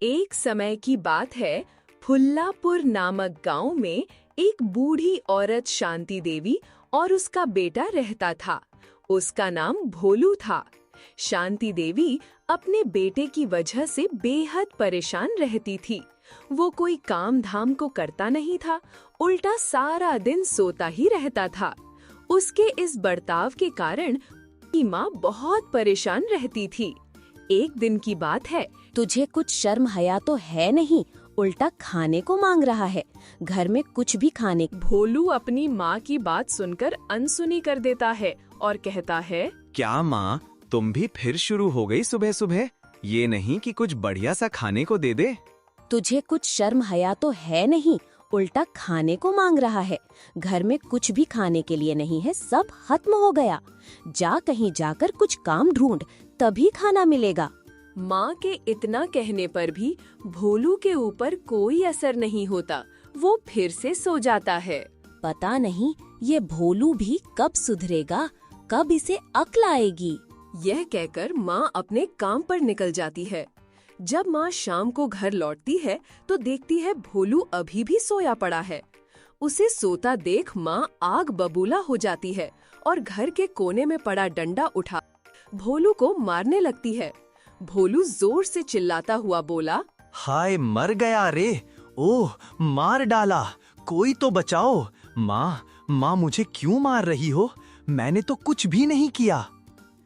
एक समय की बात है, फुल्लापुर नामक गांव में एक बूढ़ी औरत शांति देवी और उसका बेटा रहता था। उसका नाम भोलू था। शांति देवी अपने बेटे की वजह से बेहद परेशान रहती थी। वो कोई काम धाम को करता नहीं था, उल्टा सारा दिन सोता ही रहता था। उसके इस बर्ताव के कारण उसकी माँ बहुत परेशान रहती थी। एक दिन की बात है, तुझे कुछ शर्म हया तो है नहीं, उल्टा खाने को मांग रहा है। घर में कुछ भी खाने। भोलू अपनी माँ की बात सुनकर अनसुनी कर देता है और कहता है, क्या माँ, तुम भी फिर शुरू हो गई सुबह सुबह? ये नहीं कि कुछ बढ़िया सा खाने को दे दे। तुझे कुछ शर्म हया तो है नहीं, उल्टा खाने को मांग रहा है। घर में कुछ भी खाने के लिए नहीं है, सब खत्म हो गया। जा कहीं जाकर कुछ काम ढूंढ, तभी खाना मिलेगा। माँ के इतना कहने पर भी भोलू के ऊपर कोई असर नहीं होता। वो फिर से सो जाता है। पता नहीं ये भोलू भी कब सुधरेगा, कब इसे अक्ल आएगी। यह कहकर माँ अपने काम पर निकल जाती है। जब माँ शाम को घर लौटती है तो देखती है भोलू अभी भी सोया पड़ा है। उसे सोता देख माँ आग बबूला हो जाती है और घर के कोने में पड़ा डंडा उठा भोलू को मारने लगती है। भोलू जोर से चिल्लाता हुआ बोला, हाय मर गया रे! ओह, मार डाला! कोई तो बचाओ! माँ मुझे क्यों मार रही हो? मैंने तो कुछ भी नहीं किया।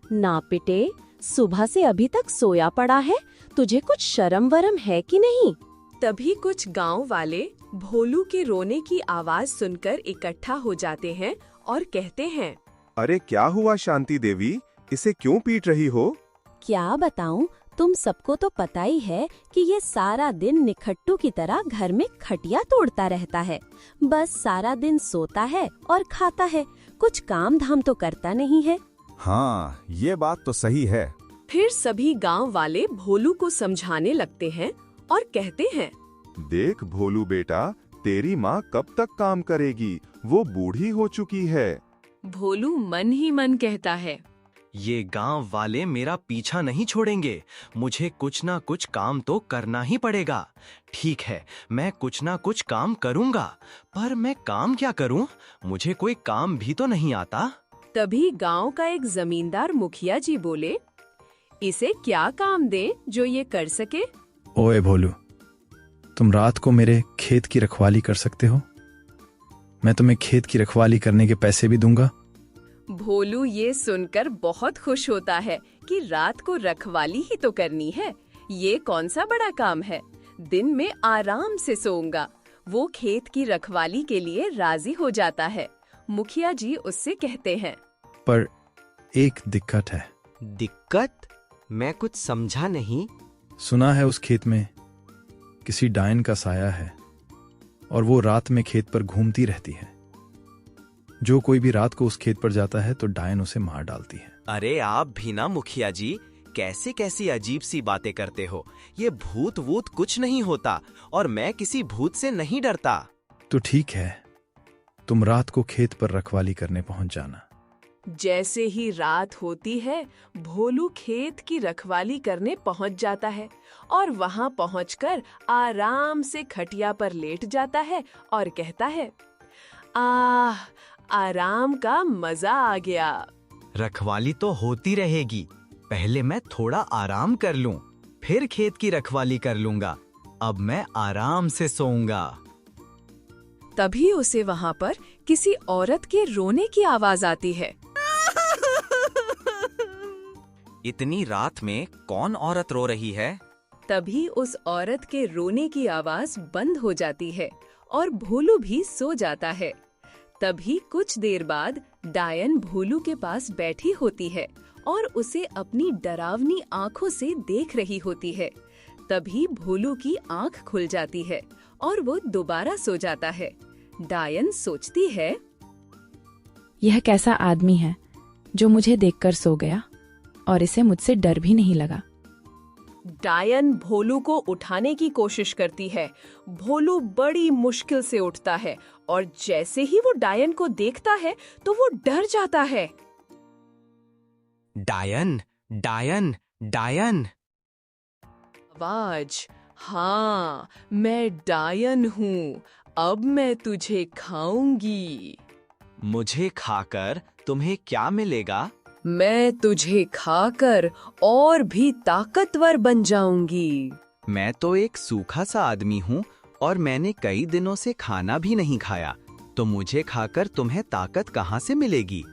ना पिटे, सुबह से अभी तक सोया पड़ा है, तुझे कुछ शर्म वरम है कि नहीं? तभी कुछ गांव वाले भोलू के रोने की आवाज सुनकर इकट्ठा हो जाते हैं और कहते हैं, अरे क्या हुआ शांति देवी, इसे क्यों पीट रही हो? क्या बताऊं, तुम सबको तो पता ही है कि ये सारा दिन निखट्टू की तरह घर में खटिया तोड़ता रहता है। बस सारा दिन सोता है और खाता है, कुछ काम धाम तो करता नहीं है। हाँ, ये बात तो सही है। फिर सभी गांव वाले भोलू को समझाने लगते हैं और कहते हैं, देख भोलू बेटा, तेरी माँ कब तक काम करेगी, वो बूढ़ी हो चुकी है। भोलू मन ही मन कहता है, ये गांव वाले मेरा पीछा नहीं छोड़ेंगे। मुझे कुछ ना कुछ काम तो करना ही पड़ेगा। ठीक है, मैं कुछ ना कुछ काम करूंगा, पर मैं काम क्या करूं? मुझे कोई काम भी तो नहीं आता। तभी गांव का एक जमींदार मुखिया जी बोले, इसे क्या काम दे जो ये कर सके? ओए भोलू, तुम रात को मेरे खेत की रखवाली कर सकते हो? मैं तुम्हें खेत की रखवाली करने के पैसे भी दूंगा। भोलू ये सुनकर बहुत खुश होता है कि रात को रखवाली ही तो करनी है, ये कौन सा बड़ा काम है, दिन में आराम से सोऊंगा। वो खेत की रखवाली के लिए राजी हो जाता है। मुखिया जी उससे कहते हैं, पर एक दिक्कत है। दिक्कत? मैं कुछ समझा नहीं। सुना है उस खेत में किसी डायन का साया है और वो रात में खेत पर घूमती रहती है। जो कोई भी रात को उस खेत पर जाता है तो डायन उसे मार डालती है। अरे आप भी ना मुखिया जी, कैसे कैसी अजीब सी बातें करते हो। ये भूत वूत कुछ नहीं होता और मैं किसी भूत से नहीं डरता। तो ठीक है, तुम रात को खेत पर रखवाली करने पहुंच जाना। जैसे ही रात होती है, भोलू खेत की रखवाली करने पहुंच जाता है और वहां पहुंचकर आराम से खटिया पर लेट जाता है और कहता है, आराम का मजा आ गया। रखवाली तो होती रहेगी, पहले मैं थोड़ा आराम कर लूं, फिर खेत की रखवाली कर लूंगा। अब मैं आराम से सोऊंगा। तभी उसे वहां पर किसी औरत के रोने की आवाज आती है। इतनी रात में कौन औरत रो रही है? तभी उस औरत के रोने की आवाज बंद हो जाती है और भोलू भी सो जाता है। तभी कुछ देर बाद डायन भोलू के पास बैठी होती है और उसे अपनी डरावनी आंखों से देख रही होती है। तभी भोलू की आंख खुल जाती है और वो दोबारा सो जाता है। डायन सोचती है, यह कैसा आदमी है जो मुझे देखकर सो गया और इसे मुझसे डर भी नहीं लगा। डायन भोलू को उठाने की कोशिश करती है। भोलू बड़ी मुश्किल से उठता है और जैसे ही वो डायन को देखता है तो वो डर जाता है। डायन, डायन, डायन। आवाज हाँ, मैं डायन हूँ, अब मैं तुझे खाऊंगी। मुझे खाकर तुम्हें क्या मिलेगा? मैं तुझे खाकर और भी ताकतवर बन जाऊंगी। मैं तो एक सूखा सा आदमी हूँ और मैंने कई दिनों से खाना भी नहीं खाया, तो मुझे खाकर तुम्हें ताकत कहाँ से मिलेगी?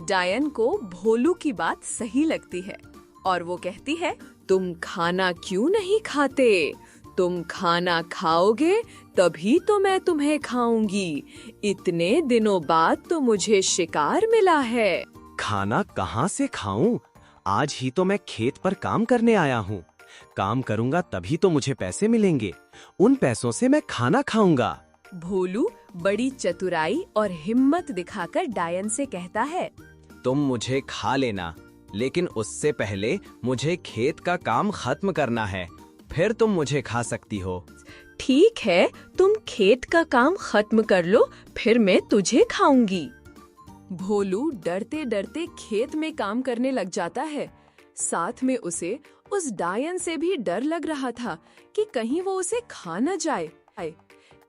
डायन को भोलू की बात सही लगती है और वो कहती है, तुम खाना क्यों नहीं खाते? तुम खाना खाओगे तभी तो मैं तुम्हें खाऊंगी। इतने दिनों बाद तो मुझे शिकार मिला है। खाना कहाँ से खाऊं? आज ही तो मैं खेत पर काम करने आया हूँ। काम करूंगा तभी तो मुझे पैसे मिलेंगे। उन पैसों से मैं खाना खाऊंगा। भोलू बड़ी चतुराई और हिम्मत दिखाकर डायन से कहता है, तुम मुझे खा लेना, लेकिन उससे पहले मुझे खेत का काम खत्म करना है, फिर तुम मुझे खा सकती हो। ठीक है, तुम खेत का काम खत्म कर लो, फिर मैं तुझे खाऊंगी। भोलू डरते डरते खेत में काम करने लग जाता है। साथ में उसे उस डायन से भी डर लग रहा था कि कहीं वो उसे खा न जाए।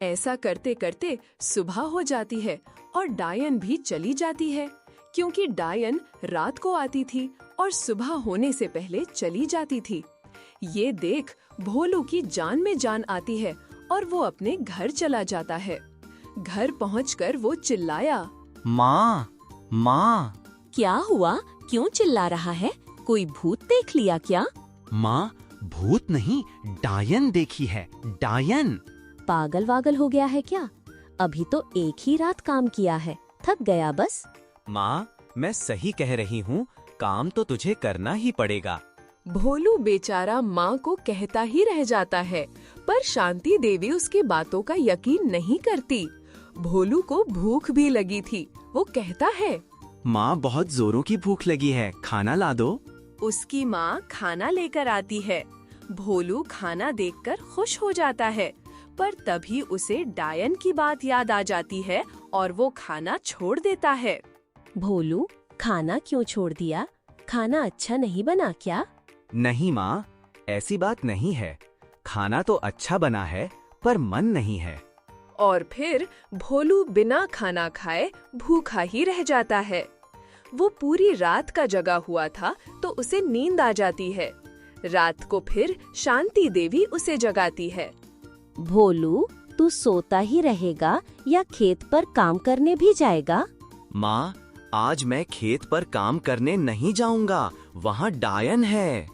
ऐसा करते करते सुबह हो जाती है और डायन भी चली जाती है, क्योंकि डायन रात को आती थी और सुबह होने से पहले चली जाती थी। ये देख भोलू की जान में जान आती है और वो अपने घर चला जाता है। घर पहुंचकर वो चिल्लाया, माँ, माँ। क्या हुआ? क्यों चिल्ला रहा है? कोई भूत देख लिया क्या? माँ, भूत नहीं, डायन देखी है, डायन। पागल वागल हो गया है क्या? अभी तो एक ही रात काम किया है, थक गया बस। माँ, मैं सही कह रही हूँ, काम तो तुझे करना ही पड़ेगा। भोलू बेचारा माँ को कहता ही रह जाता है, पर शांति देवी उसकी बातों का यकीन नहीं करती। भोलू को भूख भी लगी थी। वो कहता है, माँ, बहुत जोरों की भूख लगी है, खाना ला दो। उसकी माँ खाना लेकर आती है। भोलू खाना देखकर खुश हो जाता है, पर तभी उसे डायन की बात याद आ जाती है और वो खाना छोड़ देता है। भोलू, खाना क्यों छोड़ दिया? खाना अच्छा नहीं बना क्या? नहीं माँ, ऐसी बात नहीं है। खाना तो अच्छा बना है, पर मन नहीं है। और फिर भोलू बिना खाना खाए भूखा ही रह जाता है। वो पूरी रात का जगा हुआ था तो उसे नींद आ जाती है। रात को फिर शांति देवी उसे जगाती है। भोलू, तू सोता ही रहेगा या खेत पर काम करने भी जाएगा? माँ, आज मैं खेत पर काम करने नहीं जाऊंगा, वहाँ डायन है।